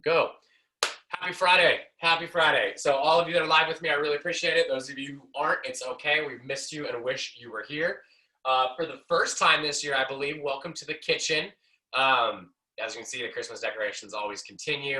Go. Happy Friday. Happy Friday. So all of you that are live with me, I really appreciate it. Those of you who aren't, it's okay. We've missed you and wish you were here. For the first time this year, I believe, welcome to the kitchen. As you can see, the Christmas decorations always continue.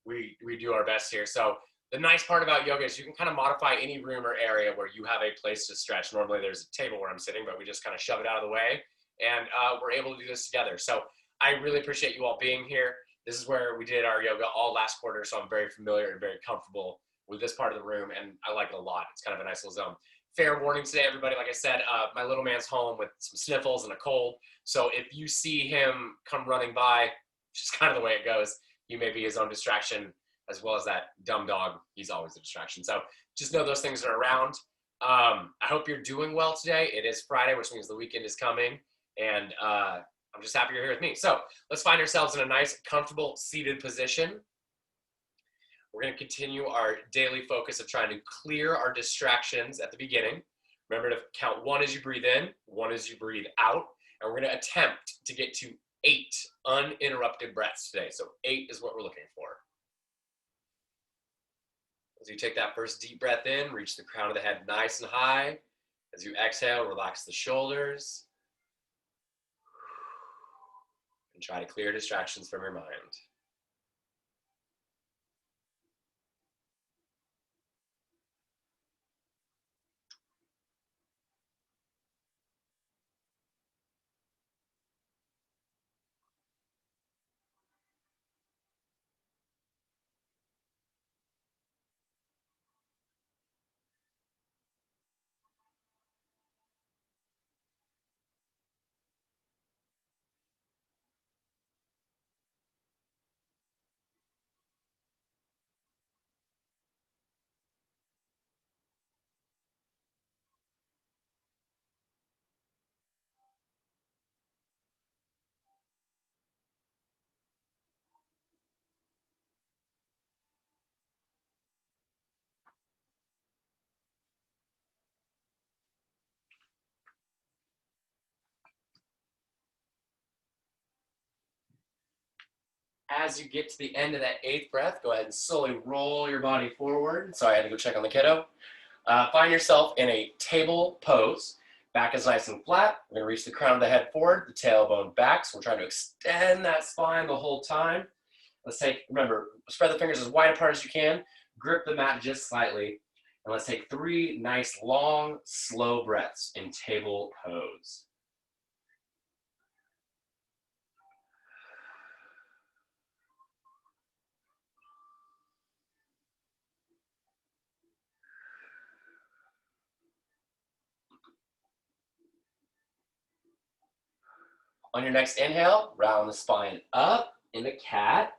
We do our best here. So the nice part about yoga is you can kind of modify any room or area where you have a place to stretch. Normally there's a table where I'm sitting, but we just kind of shove it out of the way, and we're able to do this together. So I really appreciate you all being here. This is where we did our yoga all last quarter, so I'm very familiar and very comfortable with this part of the room, and I like it a lot. It's kind of a nice little zone. Fair warning today, everybody. Like I said, my little man's home with some sniffles and a cold, so if you see him come running by, just kind of the way it goes, he may be his own distraction, as well as that dumb dog. He's always a distraction. So just know those things are around. I hope you're doing well today. It is Friday, which means the weekend is coming, and I'm just happy you're here with me. So let's find ourselves in a nice, comfortable, seated position. We're going to continue our daily focus of trying to clear our distractions at the beginning. Remember to count 1 as you breathe in, 1 as you breathe out, and we're going to attempt to get to 8 uninterrupted breaths today. So 8 is what we're looking for. As you take that first deep breath in, reach the crown of the head nice and high. As you exhale, relax the shoulders. And try to clear distractions from your mind. As you get to the end of that 8th breath, go ahead and slowly roll your body forward. Sorry, I had to go check on the kiddo. Find yourself in a table pose. Back is nice and flat. We're going to reach the crown of the head forward, the tailbone back. So we're trying to extend that spine the whole time. Let's take, remember, spread the fingers as wide apart as you can. Grip the mat just slightly. And let's take 3 nice, long, slow breaths in table pose. On your next inhale, round the spine up into cat.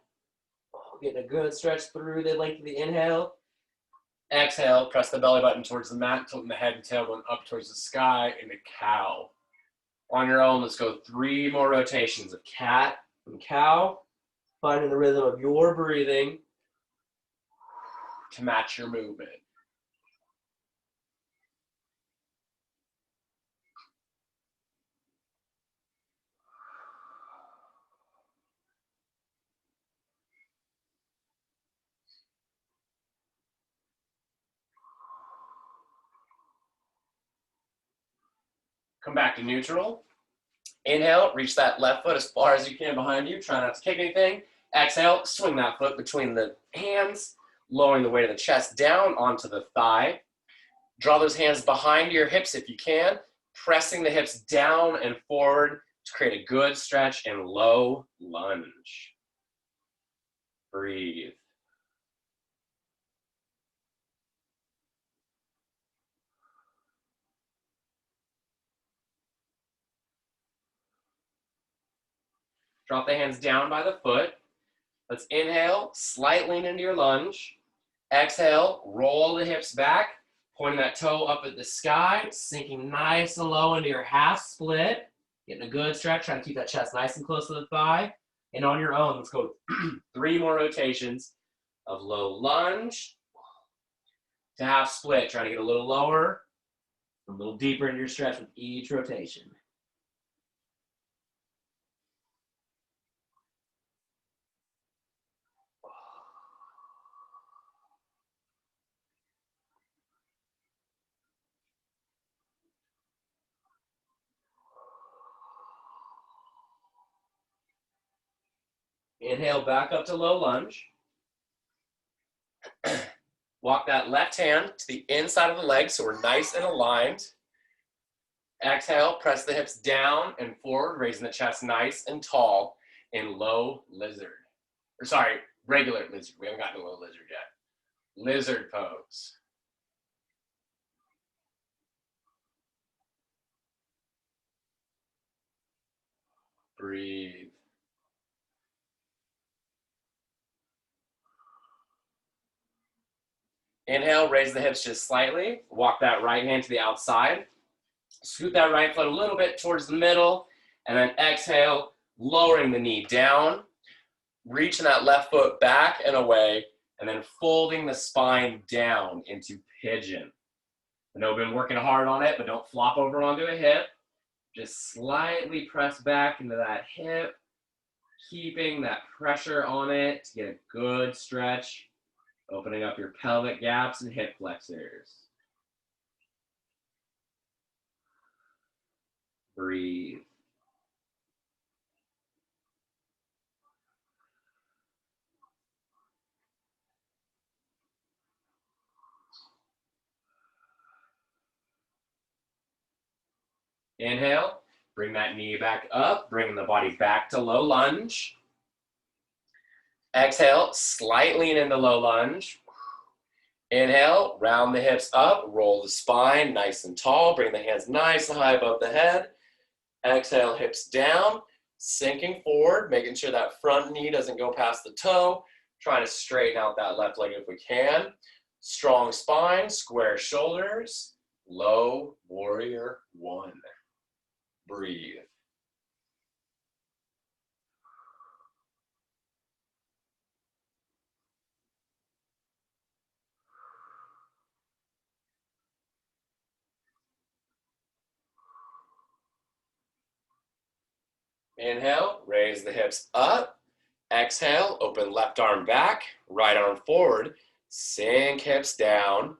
Getting a good stretch through the length of the inhale. Exhale, press the belly button towards the mat, tilting the head and tailbone up towards the sky into cow. On your own, let's go 3 more rotations of cat and cow, finding the rhythm of your breathing to match your movement. Come back to neutral. Inhale, reach that left foot as far as you can behind you. Try not to kick anything. Exhale, swing that foot between the hands, lowering the weight of the chest down onto the thigh. Draw those hands behind your hips if you can, pressing the hips down and forward to create a good stretch and low lunge. Breathe. Drop the hands down by the foot. Let's inhale, slight lean into your lunge. Exhale, roll the hips back, pointing that toe up at the sky, sinking nice and low into your half split. Getting a good stretch, trying to keep that chest nice and close to the thigh. And on your own, let's go 3 more rotations of low lunge to half split. Trying to get a little lower, a little deeper into your stretch with each rotation. Inhale back up to low lunge. Walk that left hand to the inside of the leg so we're nice and aligned. Exhale, press the hips down and forward, raising the chest nice and tall in low lizard. Or sorry, regular lizard. We haven't gotten to low lizard yet. Lizard pose. Breathe. Inhale, raise the hips just slightly. Walk that right hand to the outside. Scoot that right foot a little bit towards the middle. And then exhale, lowering the knee down. Reaching that left foot back and away. And then folding the spine down into pigeon. I know we've been working hard on it, but don't flop over onto a hip. Just slightly press back into that hip. Keeping that pressure on it to get a good stretch. Opening up your pelvic gaps and hip flexors. Breathe. Inhale, bring that knee back up, bringing the body back to low lunge. Exhale, slight lean into low lunge. Inhale, round the hips up, roll the spine nice and tall, bring the hands nice and high above the head. Exhale, hips down, sinking forward, making sure that front knee doesn't go past the toe. Trying to straighten out that left leg if we can. Strong spine, square shoulders, low warrior one. Breathe. Inhale, raise the hips up. Exhale, open left arm back, right arm forward, sink hips down.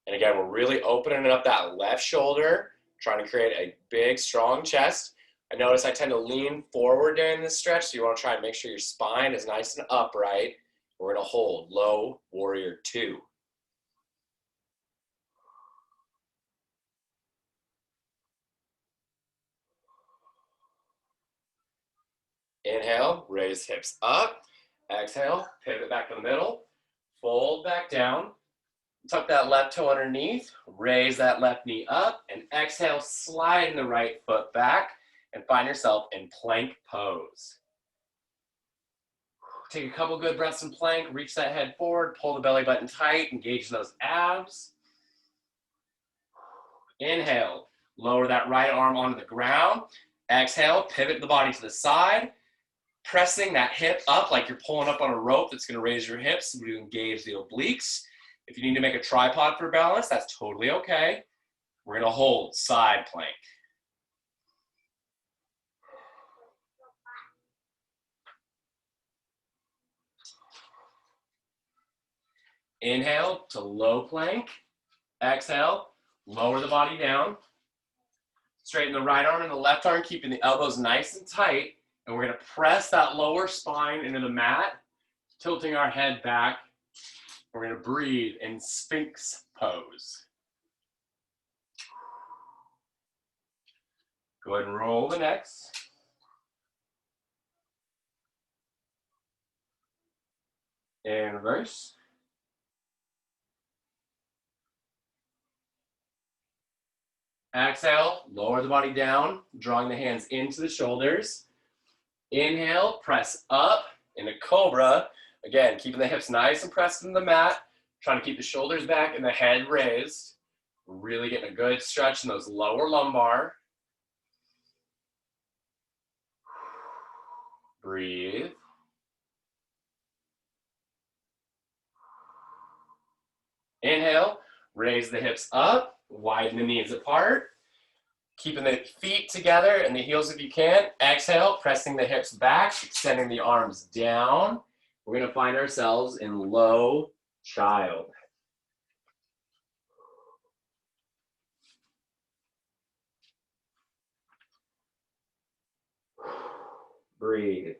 And again, we're really opening up that left shoulder, trying to create a big, strong chest. I notice I tend to lean forward during this stretch, so you want to try and make sure your spine is nice and upright. We're going to hold low warrior two. Inhale, raise hips up. Exhale, pivot back to the middle. Fold back down. Tuck that left toe underneath. Raise that left knee up. And exhale, slide the right foot back. And find yourself in plank pose. Take a couple good breaths in plank. Reach that head forward. Pull the belly button tight. Engage those abs. Inhale. Lower that right arm onto the ground. Exhale, pivot the body to the side. Pressing that hip up like you're pulling up on a rope that's going to raise your hips so you engage the obliques. If you need to make a tripod for balance, that's totally okay. We're going to hold side plank. Inhale to low plank. Exhale, lower the body down. Straighten the right arm and the left arm, keeping the elbows nice and tight. And we're going to press that lower spine into the mat, tilting our head back. We're going to breathe in Sphinx pose. Go ahead and roll the necks. And reverse. Exhale, lower the body down, drawing the hands into the shoulders. Inhale, press up into cobra. Again, keeping the hips nice and pressed into the mat, trying to keep the shoulders back and the head raised. Really getting a good stretch in those lower lumbar. Breathe. Inhale, raise the hips up, widen the knees apart. Keeping the feet together and the heels if you can. Exhale, pressing the hips back, extending the arms down. We're going to find ourselves in low child. Breathe.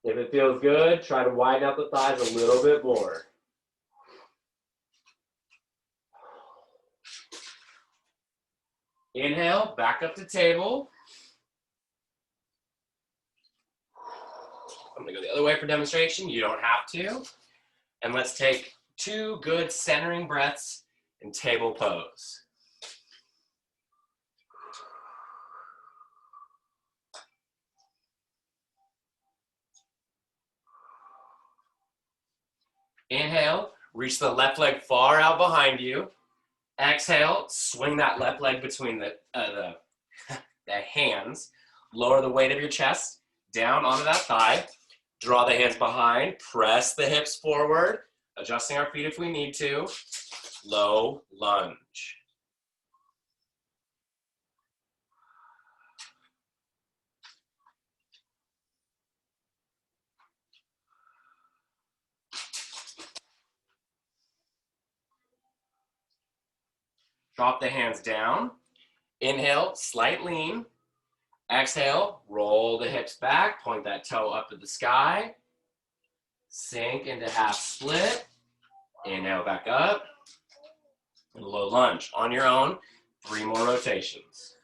If it feels good, try to widen out the thighs a little bit more. Inhale, back up to table. I'm gonna go the other way for demonstration. You don't have to. And let's take 2 good centering breaths in table pose. Inhale, reach the left leg far out behind you. Exhale, swing that left leg between the hands. Lower the weight of your chest down onto that thigh. Draw the hands behind, press the hips forward, adjusting our feet if we need to. Low lunge. Drop the hands down. Inhale, slight lean. Exhale, roll the hips back, point that toe up to the sky. Sink into half split. Inhale back up. And low lunge. On your own, 3 more rotations.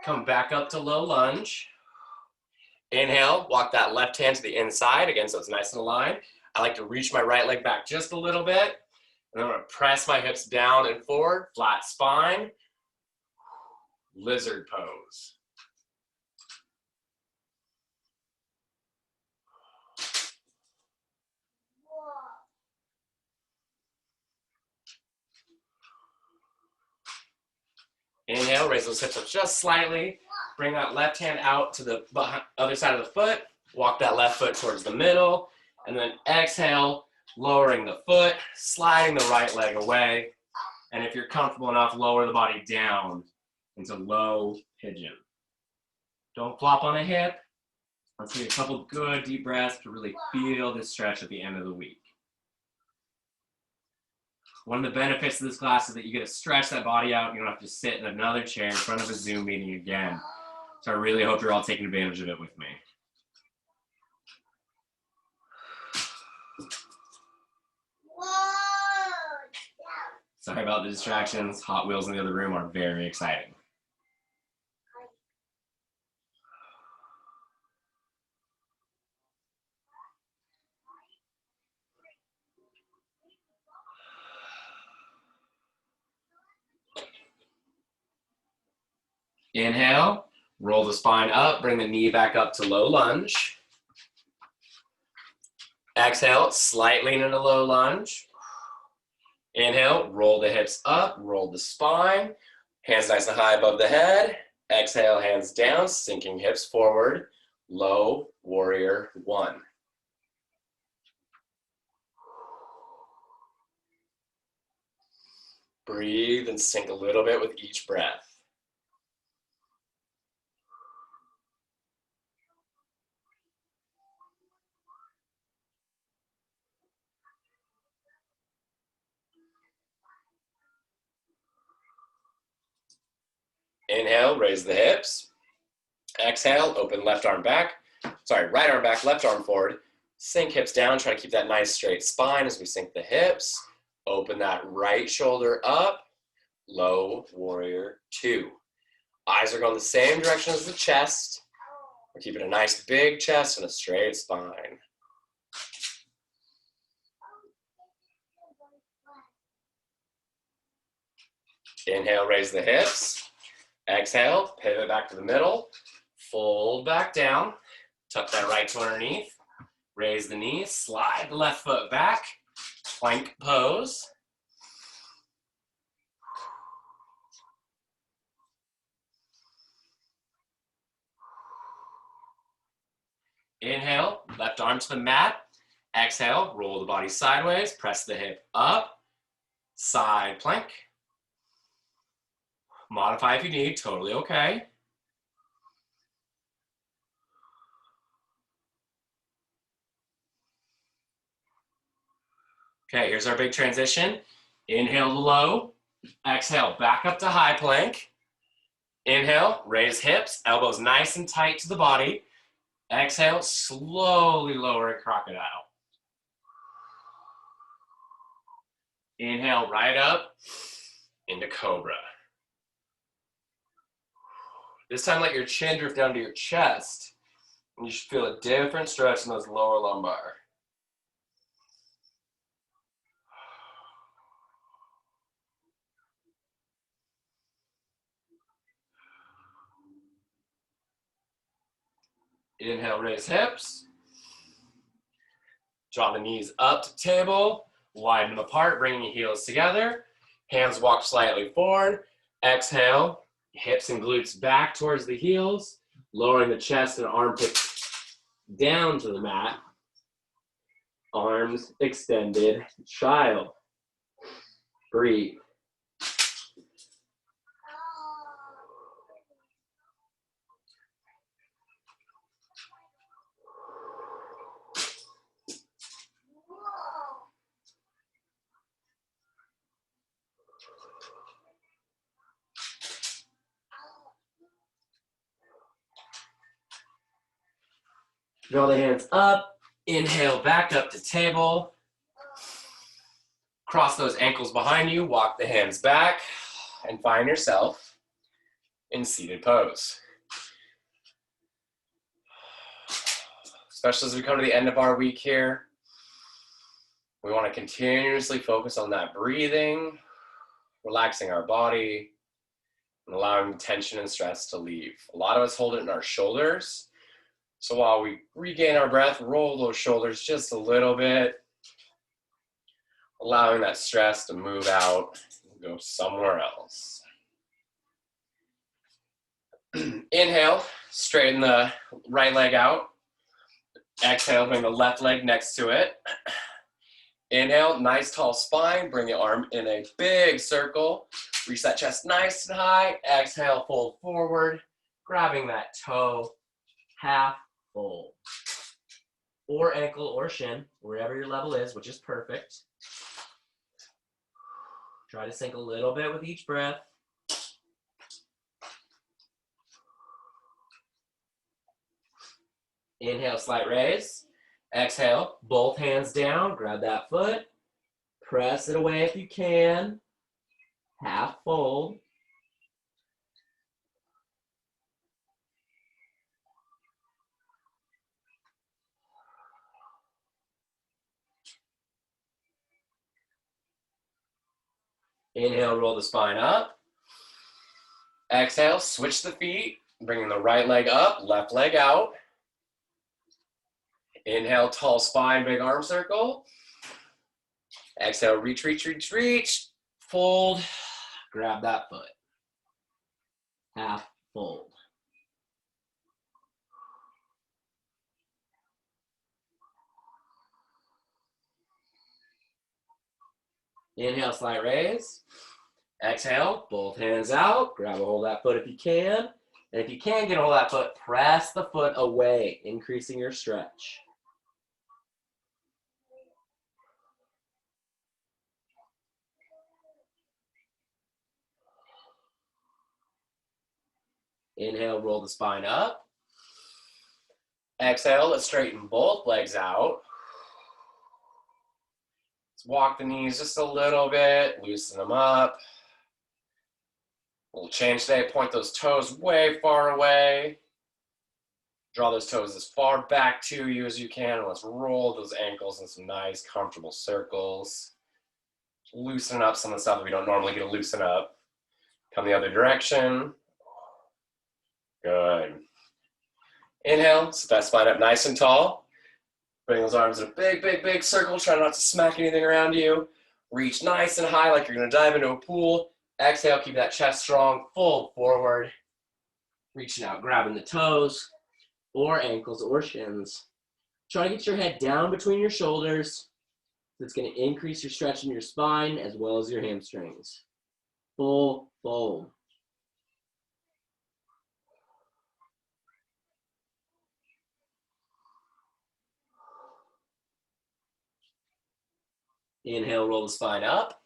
Come back up to low lunge. Inhale, walk that left hand to the inside, again, so it's nice and aligned. I like to reach my right leg back just a little bit. And I'm gonna press my hips down and forward, flat spine. Lizard pose. Inhale, raise those hips up just slightly. Bring that left hand out to the other side of the foot. Walk that left foot towards the middle. And then exhale, lowering the foot, sliding the right leg away. And if you're comfortable enough, lower the body down into low pigeon. Don't flop on a hip. Let's take a couple good deep breaths to really feel this stretch at the end of the week. One of the benefits of this class is that you get to stretch that body out. You don't have to sit in another chair in front of a Zoom meeting again. So I really hope you're all taking advantage of it with me. Sorry about the distractions. Hot Wheels in the other room are very exciting. Inhale, roll the spine up, bring the knee back up to low lunge. Exhale, slight lean into low lunge. Inhale, roll the hips up, roll the spine. Hands nice and high above the head. Exhale, hands down, sinking hips forward. Low warrior 1. Breathe and sink a little bit with each breath. Inhale, raise the hips. Exhale, open left arm back. Sorry, right arm back, left arm forward. Sink hips down, try to keep that nice straight spine as we sink the hips. Open that right shoulder up. Low warrior 2. Eyes are going the same direction as the chest. We're keeping a nice big chest and a straight spine. Inhale, raise the hips. Exhale, pivot back to the middle. Fold back down. Tuck that right toe underneath. Raise the knees. Slide the left foot back. Plank pose. Inhale, left arm to the mat. Exhale, roll the body sideways. Press the hip up. Side plank. Modify if you need, totally okay. Okay, here's our big transition. Inhale to low, exhale, back up to high plank. Inhale, raise hips, elbows nice and tight to the body. Exhale, slowly lowering crocodile. Inhale, right up into cobra. This time let your chin drift down to your chest. And you should feel a different stretch in those lower lumbar. Inhale, raise hips. Draw the knees up to table. Widen them apart, bringing your heels together. Hands walk slightly forward. Exhale, hips and glutes back towards the heels. Lowering the chest and armpits down to the mat. Arms extended, child. Breathe. Draw the hands up. Inhale, back up to table. Cross those ankles behind you. Walk the hands back and find yourself in seated pose. Especially as we come to the end of our week here, we want to continuously focus on that breathing, relaxing our body, and allowing tension and stress to leave. A lot of us hold it in our shoulders. So while we regain our breath, roll those shoulders just a little bit, allowing that stress to move out and go somewhere else. Inhale, straighten the right leg out. Exhale, bring the left leg next to it. Inhale, nice tall spine. Bring the arm in a big circle. Reach that chest nice and high. Exhale, fold forward, grabbing that toe, half fold. Or ankle or shin, wherever your level is, which is perfect. Try to sink a little bit with each breath. Inhale, slight raise. Exhale, both hands down, grab that foot. Press it away if you can. Half fold. Inhale, roll the spine up. Exhale, switch the feet, bringing the right leg up, left leg out. Inhale, tall spine, big arm circle. Exhale, reach, reach, reach, reach. Fold, grab that foot. Half fold. Inhale, slight raise. Exhale, both hands out. Grab a hold of that foot if you can. And if you can't get a hold of that foot, press the foot away, increasing your stretch. Inhale, roll the spine up. Exhale, let's straighten both legs out. Let's walk the knees just a little bit, loosen them up. We'll change today, point those toes way far away. Draw those toes as far back to you as you can. And let's roll those ankles in some nice, comfortable circles. Loosen up some of the stuff that we don't normally get to loosen up. Come the other direction. Good. Inhale, sit that spine up nice and tall. Bring those arms in a big, big, big circle. Try not to smack anything around you. Reach nice and high like you're going to dive into a pool. Exhale, keep that chest strong. Fold forward. Reaching out, grabbing the toes or ankles or shins. Try to get your head down between your shoulders. So it's going to increase your stretch in your spine as well as your hamstrings. Full fold. Inhale, roll the spine up.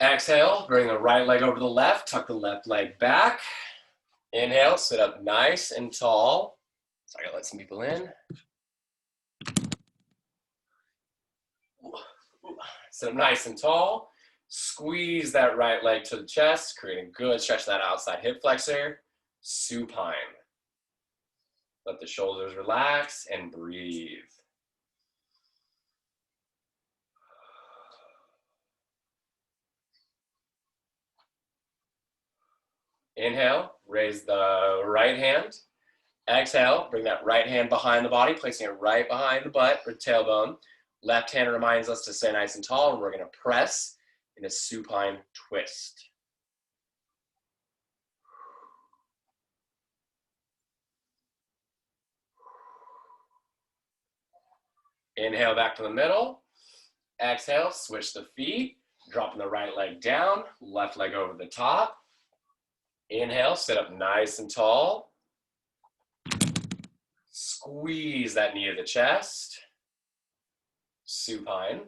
Exhale, bring the right leg over the left, tuck the left leg back. Inhale, sit up nice and tall. Sorry, I gotta let some people in. Sit up nice and tall. Squeeze that right leg to the chest, creating good stretch of that outside hip flexor. Supine. Let the shoulders relax and breathe. Inhale, raise the right hand. Exhale, bring that right hand behind the body, placing it right behind the butt or tailbone. Left hand reminds us to stay nice and tall, and we're going to press in a supine twist. Inhale back to the middle. Exhale, switch the feet, dropping the right leg down, left leg over the top. Inhale, sit up nice and tall. Squeeze that knee to the chest. Supine.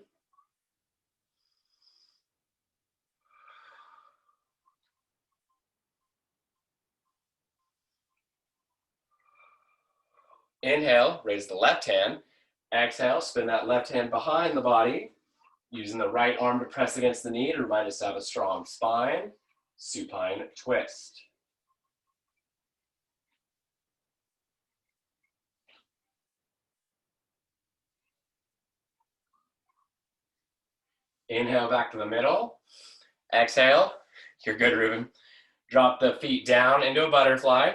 Inhale, raise the left hand. Exhale, spin that left hand behind the body, using the right arm to press against the knee to remind us to have a strong spine. Supine twist. Inhale back to the middle. Exhale. You're good, Ruben. Drop the feet down into a butterfly.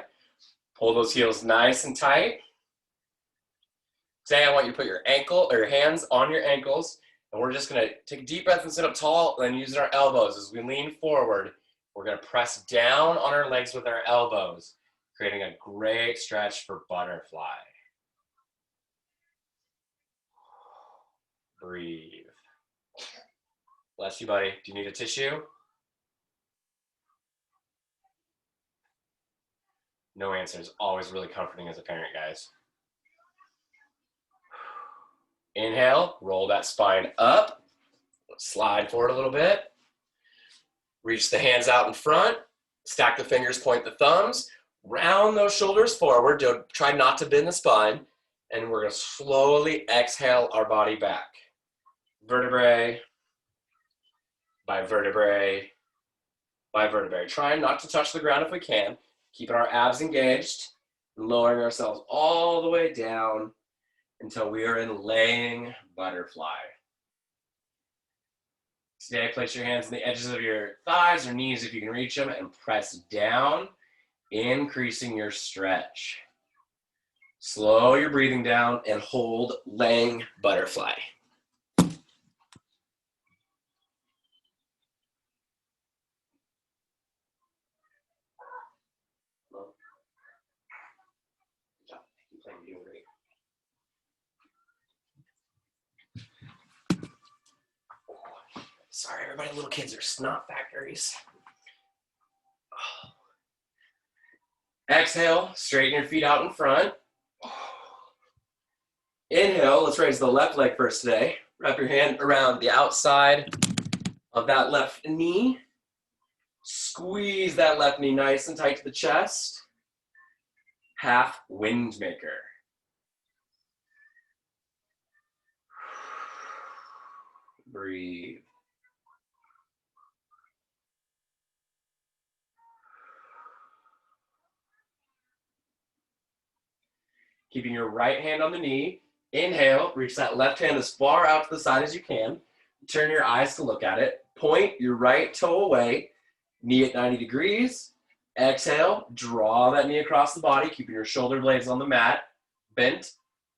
Pull those heels nice and tight. Today I want you to put your hands on your ankles, and we're just gonna take a deep breath and sit up tall, and then using our elbows as we lean forward, we're gonna press down on our legs with our elbows, creating a great stretch for butterfly. Breathe. Bless you, buddy. Do you need a tissue? No answer is always really comforting as a parent, guys. Inhale, roll that spine up. Slide forward a little bit. Reach the hands out in front. Stack the fingers, point the thumbs. Round those shoulders forward. Try not to bend the spine. And we're going to slowly exhale our body back. Vertebrae by vertebrae by vertebrae. Trying not to touch the ground if we can. Keeping our abs engaged. Lowering ourselves all the way down until we are in laying butterfly. Today, place your hands on the edges of your thighs or knees if you can reach them and press down, increasing your stretch. Slow your breathing down and hold laying butterfly. Sorry, everybody, little kids are snot factories. Exhale, straighten your feet out in front. Inhale, let's raise the left leg first today. Wrap your hand around the outside of that left knee. Squeeze that left knee nice and tight to the chest. Half wind maker. Breathe. Keeping your right hand on the knee. Inhale, reach that left hand as far out to the side as you can. Turn your eyes to look at it. Point your right toe away. Knee at 90 degrees. Exhale, draw that knee across the body, keeping your shoulder blades on the mat. Bent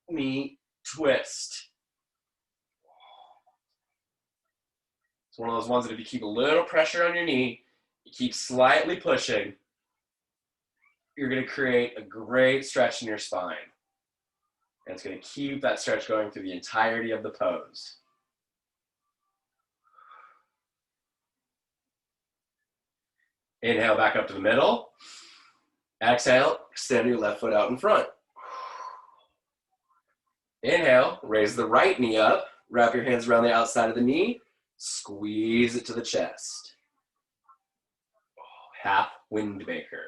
knee twist. It's one of those ones that if you keep a little pressure on your knee, you keep slightly pushing, you're going to create a great stretch in your spine. And it's going to keep that stretch going through the entirety of the pose. Inhale back up to the middle. Exhale, extend your left foot out in front. Inhale, raise the right knee up. Wrap your hands around the outside of the knee. Squeeze it to the chest. Half windmaker.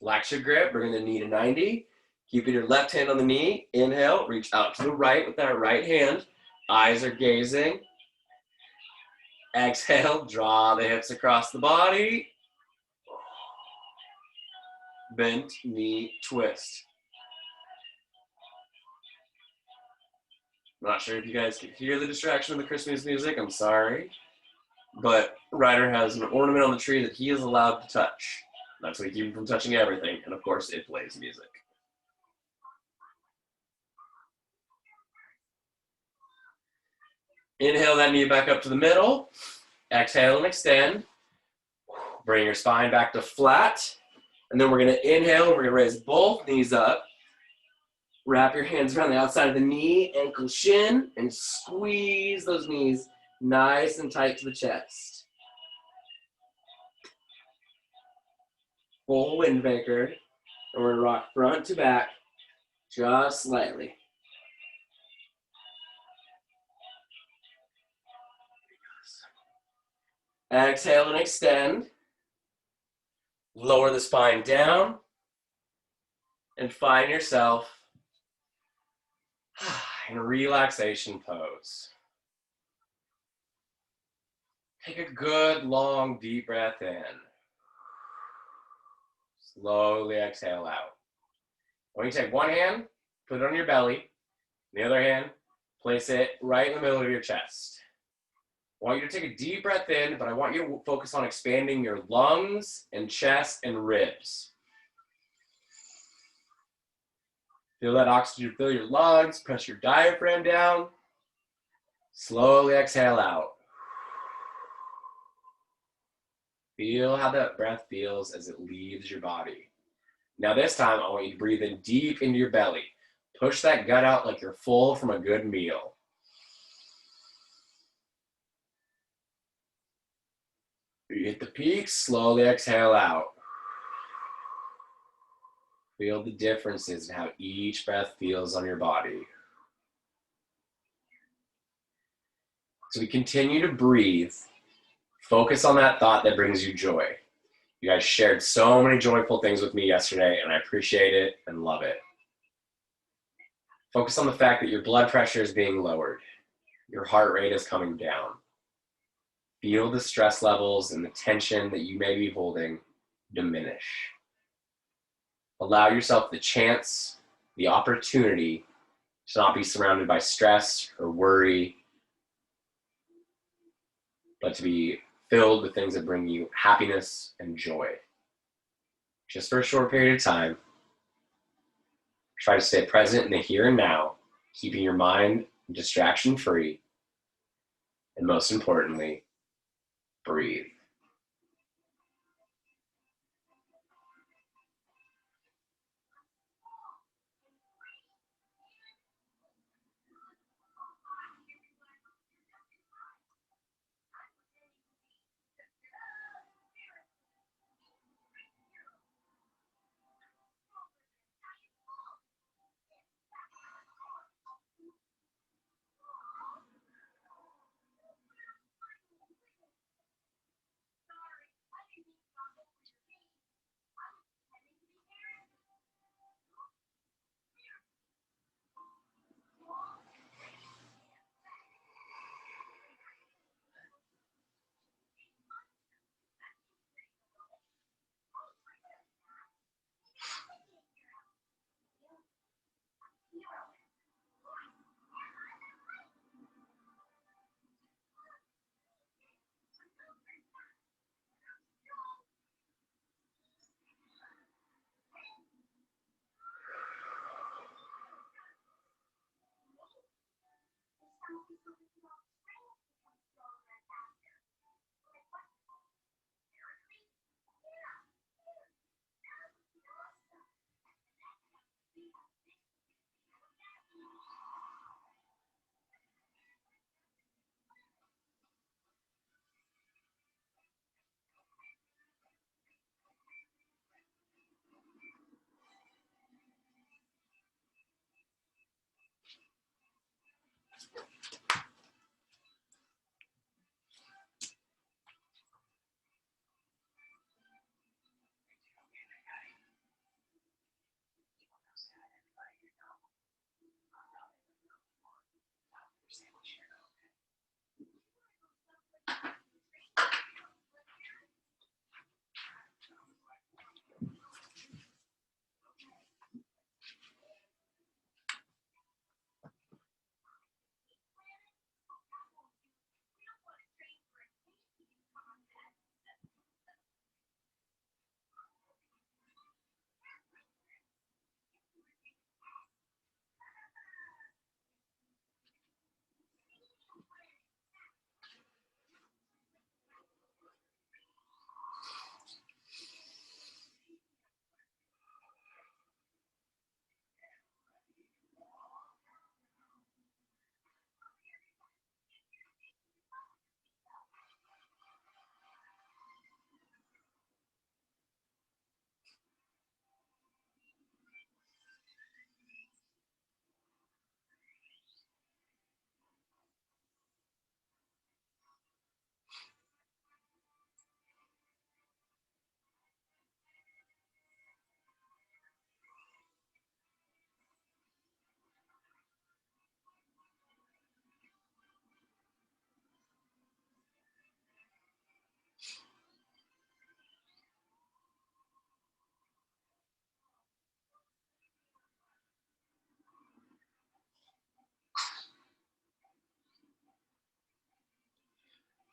Relax your grip, bring the knee to 90. Keeping your left hand on the knee. Inhale, reach out to the right with that right hand. Eyes are gazing. Exhale, draw the hips across the body. Bent knee twist. I'm not sure if you guys can hear the distraction of the Christmas music. I'm sorry. But Ryder has an ornament on the tree that he is allowed to touch. That's what we keep him from touching everything. And of course, it plays music. Inhale that knee back up to the middle. Exhale and extend. Bring your spine back to flat. And then we're going to inhale. We're going to raise both knees up. Wrap your hands around the outside of the knee, ankle, shin, and squeeze those knees nice and tight to the chest. Full windmaker. And we're going to rock front to back just slightly. Exhale and extend. Lower the spine down. And find yourself in a relaxation pose. Take a good, long, deep breath in. Slowly exhale out. When you take one hand, put it on your belly. The other hand, place it right in the middle of your chest. I want you to take a deep breath in, but I want you to focus on expanding your lungs and chest and ribs. Feel that oxygen fill your lungs, press your diaphragm down. Slowly exhale out. Feel how that breath feels as it leaves your body. Now this time, I want you to breathe in deep into your belly. Push that gut out like you're full from a good meal. You hit the peak, slowly exhale out. Feel the differences in how each breath feels on your body. So we continue to breathe. Focus on that thought that brings you joy. You guys shared so many joyful things with me yesterday, and I appreciate it and love it. Focus on the fact that your blood pressure is being lowered. Your heart rate is coming down. Feel the stress levels and the tension that you may be holding diminish. Allow yourself the chance, the opportunity to not be surrounded by stress or worry, but to be filled with things that bring you happiness and joy. Just for a short period of time, try to stay present in the here and now, keeping your mind distraction-free, and most importantly, breathe.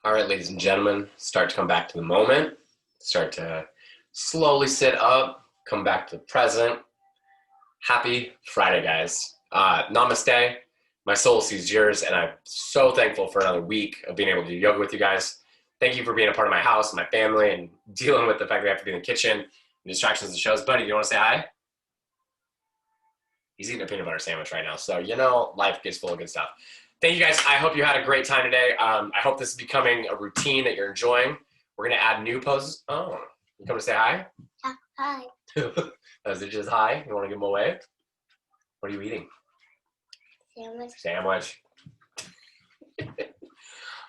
All right, ladies and gentlemen, start to come back to the moment. Start to slowly sit up, come back to the present. Happy Friday, guys. Namaste. My soul sees yours, and I'm so thankful for another week of being able to do yoga with you guys. Thank you for being a part of my house and my family and dealing with the fact that we have to be in the kitchen and distractions and shows. Buddy, you want to say hi? He's eating a peanut butter sandwich right now. So, life gets full of good stuff. Thank you guys. I hope you had a great time today. I hope this is becoming a routine that you're enjoying. We're going to add new poses. Oh, you come to say hi? Yeah, hi. Is it just hi? You want to give them away? What are you eating? Sandwich.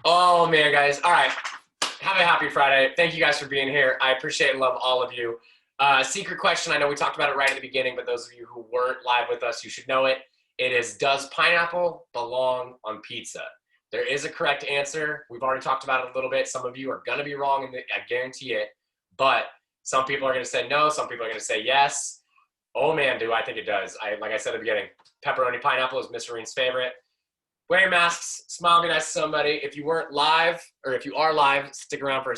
Oh, man, guys. All right. Have a happy Friday. Thank you guys for being here. I appreciate and love all of you. Secret question. I know we talked about it right at the beginning, but those of you who weren't live with us, you should know it. It is, does pineapple belong on pizza? There is a correct answer. We've already talked about it a little bit. Some of you are going to be wrong, and I guarantee it. But some people are going to say no. Some people are going to say yes. Oh, man, do I think it does. Like I said at the beginning, pepperoni pineapple is Miss Reen's favorite. Wear your masks. Smile, be nice to somebody. If you weren't live, or if you are live, stick around for a